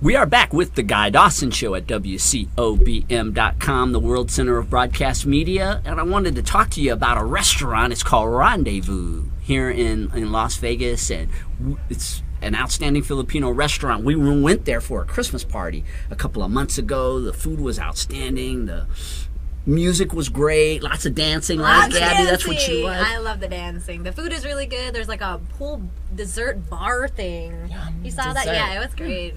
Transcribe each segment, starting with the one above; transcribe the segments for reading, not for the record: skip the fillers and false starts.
We are back with the Guy Dawson Show at WCOBM.com, the World Center of Broadcast Media, and I wanted to talk to you about a restaurant. It's called Rendezvous here in Las Vegas, and it's an outstanding Filipino restaurant. We went there for a Christmas party a couple of months ago. The food was outstanding. The music was great. Lots of dancing. Lots of Gabby, that's what you like. I love the dancing. The food is really good. There's like a pool dessert bar thing. You saw that? Yeah, it was great.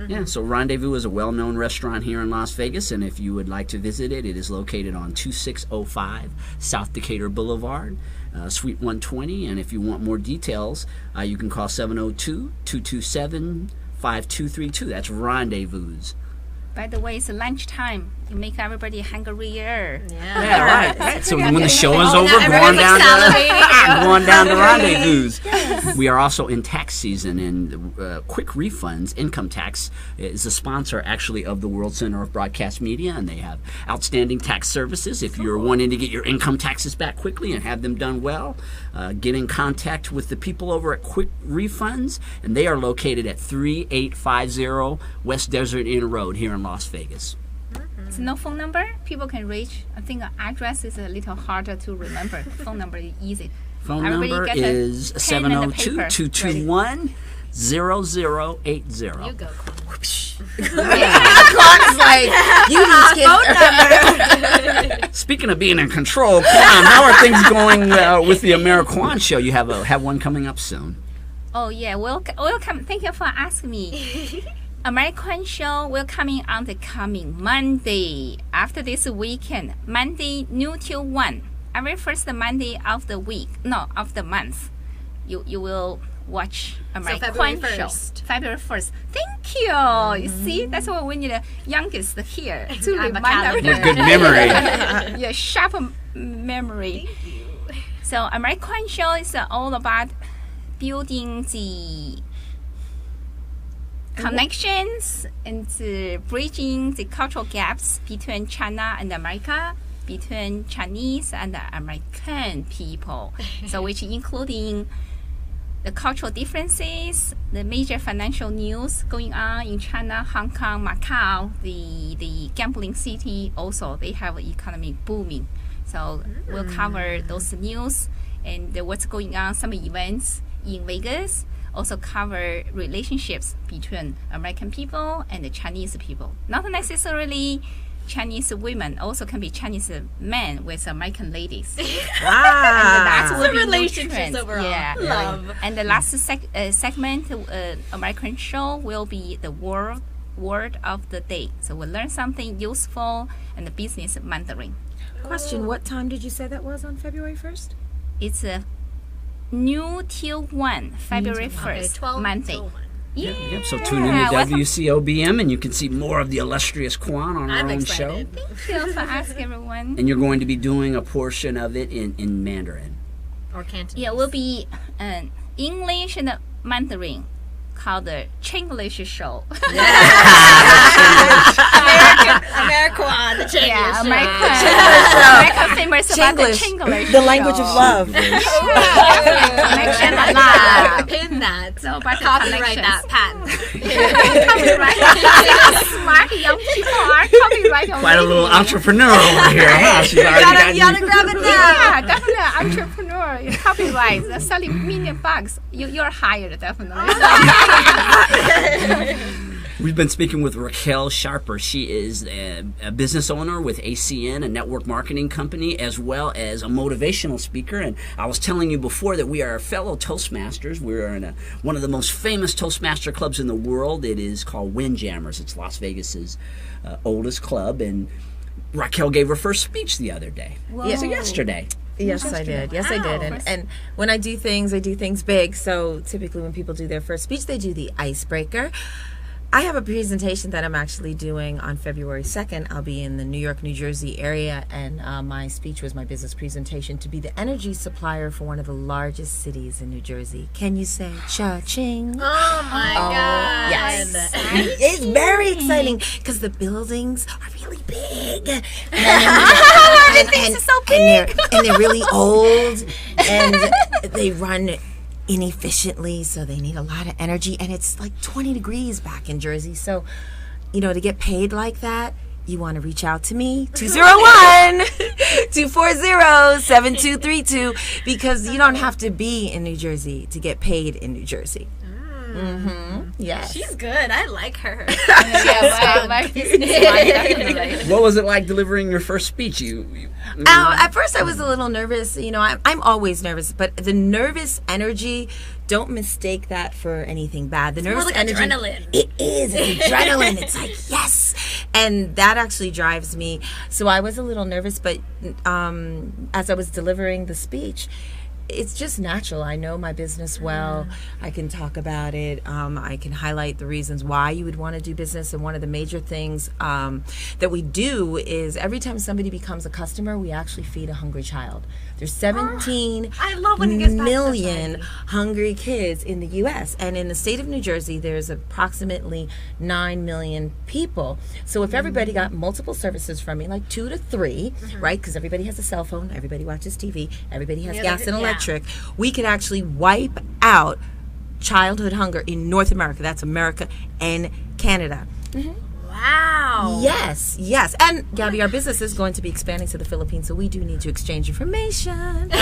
Yeah. So Rendezvous is a well-known restaurant here in Las Vegas, and if you would like to visit it, it is located on 2605 South Decatur Boulevard, Suite 120. And if you want more details, you can call 702-227-5232. That's Rendezvous. By the way, it's lunchtime. You make everybody hungrier. Yeah, right. So when the show is over, going down to Rendezvous. Yes. We are also in tax season, and Quick Refunds Income Tax is a sponsor actually of the World Center of Broadcast Media, and they have outstanding tax services. If you're wanting to get your income taxes back quickly and have them done well, get in contact with the people over at Quick Refunds, and they are located at 3850 West Desert Inn Road here in Las Vegas. There's no phone number people can reach. I think the address is a little harder to remember. Phone number is easy. Phone number is 702-221-0080. You go, Clark's like, you need to get Speaking of being in control, Kwan, how are things going with the Ameriquan show? You have one coming up soon. Oh, yeah. Welcome. Thank you for asking me. American show will coming on the coming Monday after this weekend. Monday, noon till 1. Every first Monday of the week, of the month, you will watch American show. February 1st. Thank you. You see, that's why we need the youngest here to remind everybody. Good memory. Yeah, sharp memory. So American show is all about building the connections and bridging the cultural gaps between China and America, between Chinese and American people. So which including the cultural differences, the major financial news going on in China, Hong Kong, Macau, the gambling city also, they have economy booming. So we'll cover those news and what's going on, some events in Vegas. Also cover relationships between American people and the Chinese people. Not necessarily Chinese women, also can be Chinese men with American ladies. Wow. That's what relationships overall. Yeah. Love. And the last segment, American show will be the word of the day. So we'll learn something useful and the business Mandarin. Question, what time did you say that was on February 1st? It's a noon till 1, February 1st, 12 Monday. till 1. Yep. So tune in to WCOBM, and you can see more of the illustrious Kwan on our own show. Thank you for asking everyone. And you're going to be doing a portion of it in Mandarin. Or Cantonese. Yeah, it will be English and Mandarin, called the Chinglish show. Ameriquan, the Chinglish Yeah, show. American famous about the Chinglish the language of love. Connection a lot. Pin that. So about the Copyright connections. that patent. Copyright. Smart young people are copyright. Quite a little entrepreneur over here, huh? She's already You gotta grab it now. Yeah, definitely entrepreneur. You copyright. They're selling $1 million. You're hired, definitely. We've been speaking with Raquel Sharper. She is a business owner with ACN, a network marketing company, as well as a motivational speaker. And I was telling you before that we are fellow Toastmasters. We're in one of the most famous Toastmaster clubs in the world. It is called Windjammers. It's Las Vegas's oldest club. And Raquel gave her first speech the other day. Was it yesterday? Yes, I did. Yes, I did. And when I do things big. So typically when people do their first speech, they do the icebreaker. I have a presentation that I'm actually doing on February 2nd. I'll be in the New York, New Jersey area, and my speech was my business presentation to be the energy supplier for one of the largest cities in New Jersey. Can you say cha-ching? Oh my God. Yes. It's very exciting because the buildings are really big. And so big. And they're really old, and they run inefficiently, so they need a lot of energy, and it's like 20 degrees back in Jersey. So, you know, to get paid like that, you want to reach out to me, 201-240-7232, because you don't have to be in New Jersey to get paid in New Jersey. Yes. She's good. I like her. What was it like delivering your first speech? At first, I was a little nervous. You know, I'm always nervous, but the nervous energy, don't mistake that for anything bad. The nervous more like energy, adrenaline. It is. It's adrenaline. It's like, yes. And that actually drives me. So I was a little nervous, but as I was delivering the speech, it's just natural. I know my business well. I can talk about it. I can highlight the reasons why you would want to do business. And one of the major things that we do is every time somebody becomes a customer, we actually feed a hungry child. There's 17 I love when it gets back to million society. hungry kids in the U.S. And in the state of New Jersey, there's approximately 9 million people. So if everybody got multiple services from me, like 2 to 3, right? Because everybody has a cell phone, everybody watches TV, everybody has gas and electric, we could actually wipe out childhood hunger in North America. That's America and Canada. Wow. Yes, yes. And Gabby, our business is going to be expanding to the Philippines, so we do need to exchange information. But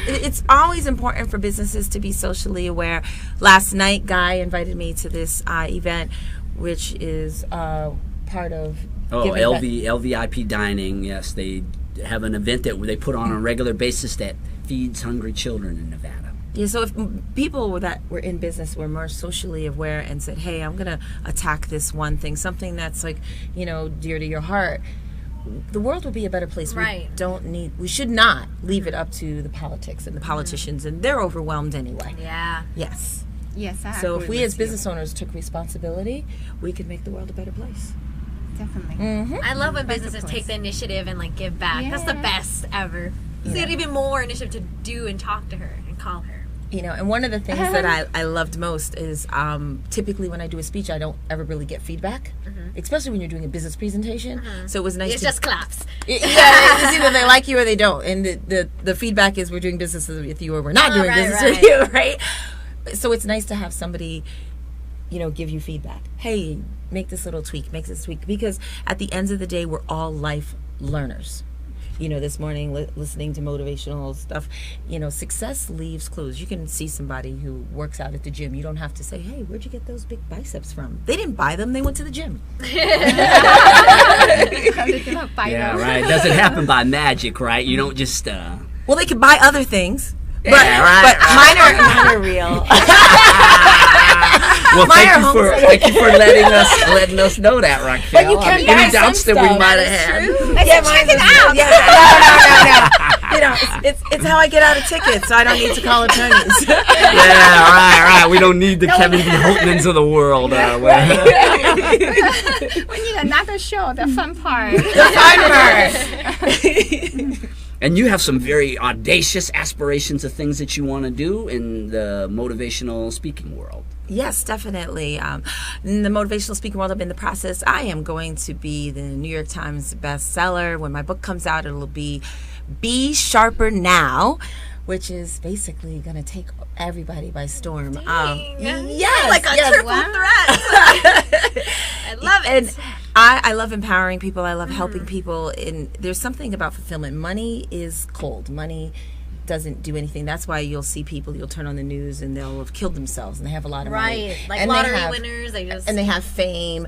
it's always important for businesses to be socially aware. Last night, Guy invited me to this event, which is part of LVIP dining. Yes, they have an event that they put on a regular basis that feeds hungry children in Nevada. Yeah, so if people that were in business were more socially aware and said, hey, I'm going to attack this one thing, something that's like, you know, dear to your heart, the world would be a better place. Right. We should not leave it up to the politics and the politicians, and they're overwhelmed anyway. Yeah. Yes. Yes, I So agree if we with as you. business owners took responsibility, we could make the world a better place. Definitely. I love when businesses take the initiative and like give back. That's the Yeah. best ever. So you had even more initiative to do and talk to her and call her. You know, and one of the things that I loved most is typically when I do a speech, I don't ever really get feedback, especially when you're doing a business presentation. So it was nice It's to just claps. yeah, it's either they like you or they don't, and the feedback is we're doing business with you or we're not doing business with you, right? So it's nice to have somebody, you know, give you feedback. Hey, make this little tweak, make this tweak, because at the end of the day, we're all life learners. You know, this morning listening to motivational stuff, you know, success leaves clues. You can see somebody who works out at the gym. You don't have to say, hey, where'd you get those big biceps from? They didn't buy them. They went to the gym. Yeah, right. Doesn't happen by magic, right? You don't just. Well, they could buy other things. But, Yeah, right, but mine are real. Well, Mine thank are you for letting us know that, Raquel. But you can buy Any doubts some that we stuff. might have had? Yeah, check it out. No. You know, it's how I get out of tickets, so I don't need to call attorneys. Yeah, right. We don't need the Kevin B. Holtmans of the world. We need another show, the fun part. And you have some very audacious aspirations of things that you want to do in the motivational speaking world. Yes, definitely. In the motivational speaking world, I'm in the process. I am going to be the New York Times bestseller. When my book comes out, it'll be Sharper Now, which is basically going to take everybody by storm. Yes, like a triple threat. I love it. And I love empowering people. I love helping people. And there's something about fulfillment. Money is cold. Money doesn't do anything. That's why you'll see people, you'll turn on the news and they'll have killed themselves and they have a lot of money. Right. Like and lottery winners. They have fame.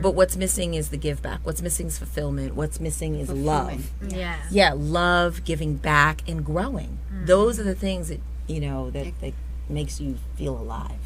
But what's missing is the give back. What's missing is fulfillment. What's missing is love. Yeah. Yeah, love, giving back, and growing. Those are the things that, you know, that makes you feel alive.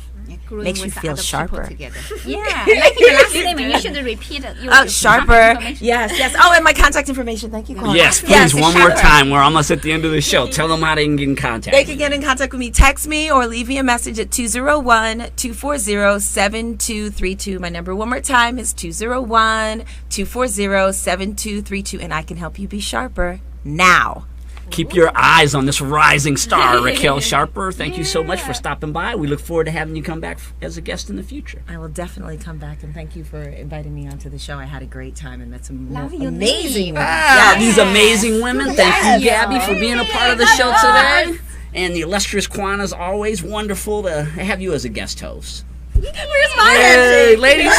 Makes you feel sharper. Yeah, like the last statement, you should repeat it. Sharper. Yes. Oh, and my contact information. Thank you, Colin. Yes, please, one more time. We're almost at the end of the show. Tell them how they can get in contact. They can get in contact with me. Text me or leave me a message at 201-240-7232. My number one more time is 201-240-7232, and I can help you be sharper now. Keep your eyes on this rising star, Raquel Sharper. Thank you so much for stopping by. We look forward to having you come back as a guest in the future. I will definitely come back, and thank you for inviting me onto the show. I had a great time and met some amazing women. These amazing women. Thank you, Gabby, for being a part of the show today. And the illustrious Kwana, is always wonderful to have you as a guest host. Where's my Hey, ladies.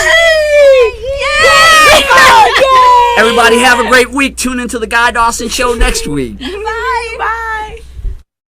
Everybody have a great week. Tune into the Guy Dawson Show next week. Bye.